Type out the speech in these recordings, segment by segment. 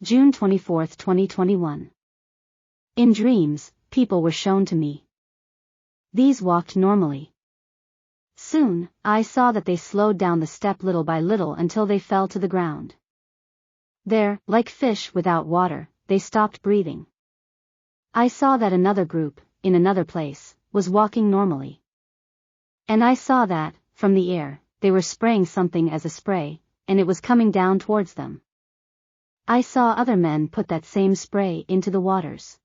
June 24, 2021. In dreams, people were shown to me. These walked normally. Soon, I saw that they slowed down the step little by little until they fell to the ground. There, like fish without water, they stopped breathing. I saw that another group, in another place, was walking normally. And I saw that, from the air, they were spraying something as a spray, and it was coming down towards them. I saw other men put that same spray into the waters.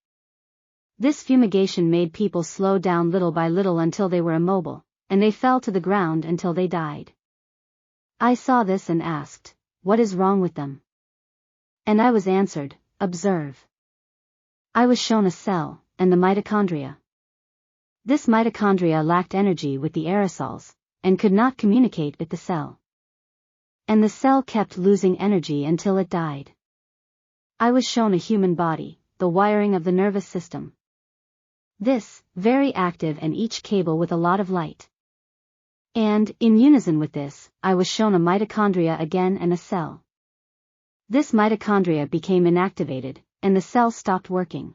This fumigation made people slow down little by little until they were immobile, and they fell to the ground until they died. I saw this and asked, "What is wrong with them?" And I was answered, "Observe." I was shown a cell, and the mitochondria. This mitochondria lacked energy with the aerosols, and could not communicate with the cell. And the cell kept losing energy until it died. I was shown a human body, the wiring of the nervous system. This, very active, and each cable with a lot of light. And, in unison with this, I was shown a mitochondria again and a cell. This mitochondria became inactivated, and the cell stopped working.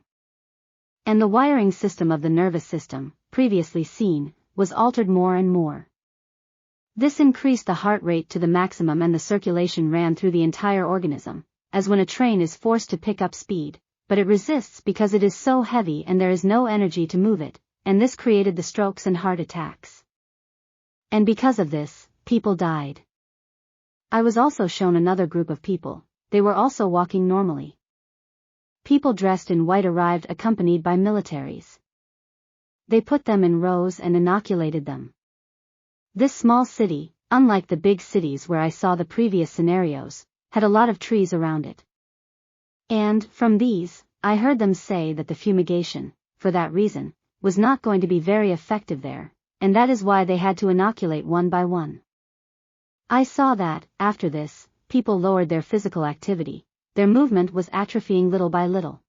And the wiring system of the nervous system, previously seen, was altered more and more. This increased the heart rate to the maximum and the circulation ran through the entire organism, as when a train is forced to pick up speed, but it resists because it is so heavy and there is no energy to move it, and this created the strokes and heart attacks. And because of this, people died. I was also shown another group of people. They were also walking normally. People dressed in white arrived accompanied by militaries. They put them in rows and inoculated them. This small city, unlike the big cities where I saw the previous scenarios, had a lot of trees around it. And, from these, I heard them say that the fumigation, for that reason, was not going to be very effective there, and that is why they had to inoculate one by one. I saw that, after this, people lowered their physical activity, their movement was atrophying little by little.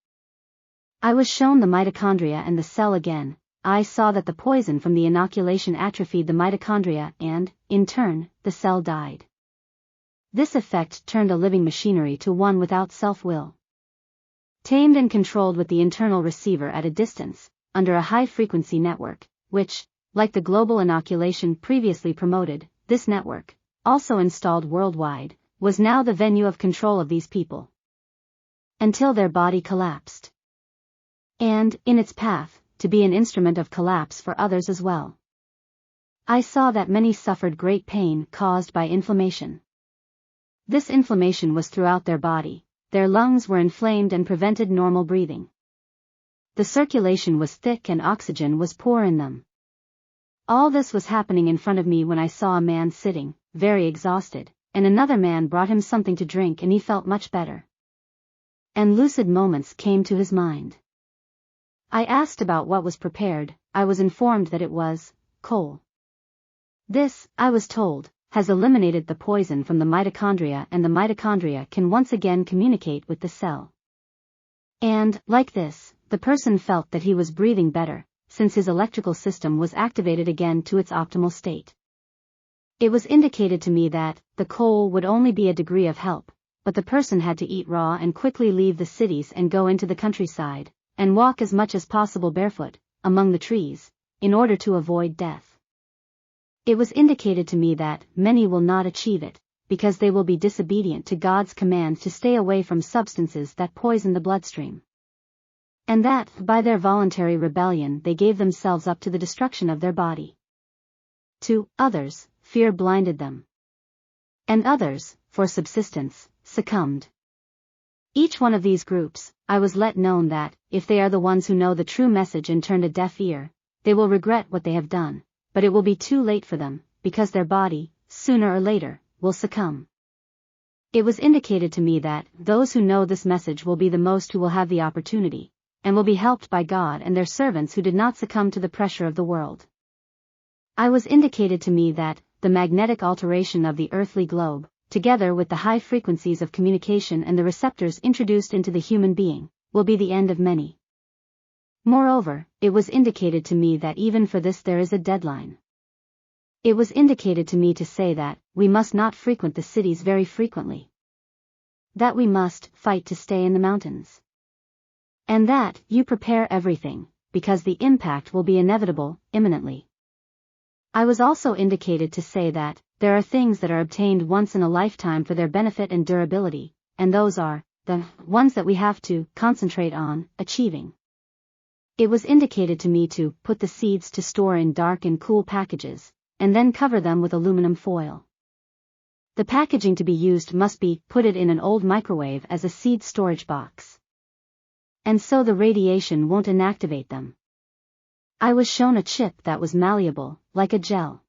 I was shown the mitochondria and the cell again. I saw that the poison from the inoculation atrophied the mitochondria and, in turn, the cell died. This effect turned a living machinery to one without self-will. Tamed and controlled with the internal receiver at a distance, under a high-frequency network, which, like the global inoculation previously promoted, this network, also installed worldwide, was now the venue of control of these people. Until their body collapsed. And, in its path, to be an instrument of collapse for others as well. I saw that many suffered great pain caused by inflammation. This inflammation was throughout their body, their lungs were inflamed and prevented normal breathing. The circulation was thick and oxygen was poor in them. All this was happening in front of me when I saw a man sitting, very exhausted, and another man brought him something to drink and he felt much better. And lucid moments came to his mind. I asked about what was prepared. I was informed that it was coal. This, I was told, has eliminated the poison from the mitochondria and the mitochondria can once again communicate with the cell. And, like this, the person felt that he was breathing better, since his electrical system was activated again to its optimal state. It was indicated to me that the coal would only be a degree of help, but the person had to eat raw and quickly leave the cities and go into the countryside, and walk as much as possible barefoot, among the trees, in order to avoid death. It was indicated to me that many will not achieve it, because they will be disobedient to God's command to stay away from substances that poison the bloodstream. And that, by their voluntary rebellion they gave themselves up to the destruction of their body. To others, fear blinded them. And others, for subsistence, succumbed. Each one of these groups, I was let known that, if they are the ones who know the true message and turned a deaf ear, they will regret what they have done, but it will be too late for them, because their body, sooner or later, will succumb. It was indicated to me that those who know this message will be the most who will have the opportunity, and will be helped by God and their servants who did not succumb to the pressure of the world. I was indicated to me that the magnetic alteration of the earthly globe, together with the high frequencies of communication and the receptors introduced into the human being, will be the end of many. Moreover, it was indicated to me that even for this there is a deadline. It was indicated to me to say that we must not frequent the cities very frequently. that we must fight to stay in the mountains. And that you prepare everything, because the impact will be inevitable, imminently. I was also indicated to say that there are things that are obtained once in a lifetime for their benefit and durability, and those are the ones that we have to concentrate on achieving. It was indicated to me to put the seeds to store in dark and cool packages, and then cover them with aluminum foil. The packaging to be used must be put it in an old microwave as a seed storage box. And so the radiation won't inactivate them. I was shown a chip that was malleable, like a gel.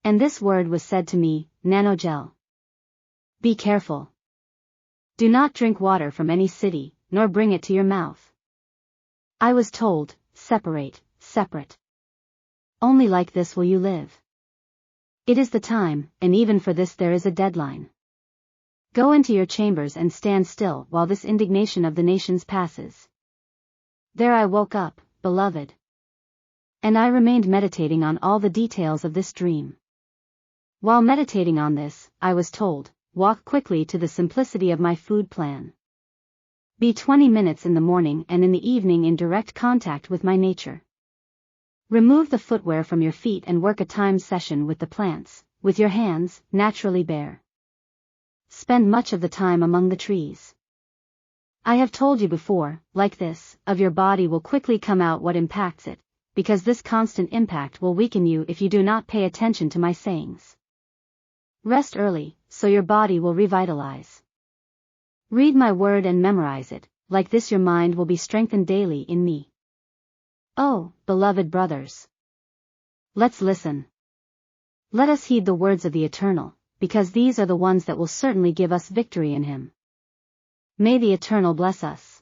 And this word was said to me, nanogel. Be careful. Do not drink water from any city, nor bring it to your mouth. I was told, separate. Only like this will you live. It is the time, and even for this there is a deadline. Go into your chambers and stand still while this indignation of the nations passes. There I woke up, beloved. And I remained meditating on all the details of this dream. While meditating on this, I was told, walk quickly to the simplicity of my food plan. Be 20 minutes in the morning and in the evening in direct contact with my nature. Remove the footwear from your feet and work a time session with the plants, with your hands, naturally bare. Spend much of the time among the trees. I have told you before, like this, of your body will quickly come out what impacts it, because this constant impact will weaken you if you do not pay attention to my sayings. Rest early, so your body will revitalize. Read my word and memorize it, like this your mind will be strengthened daily in me. Oh, beloved brothers! Let's listen. Let us heed the words of the Eternal, because these are the ones that will certainly give us victory in Him. May the Eternal bless us.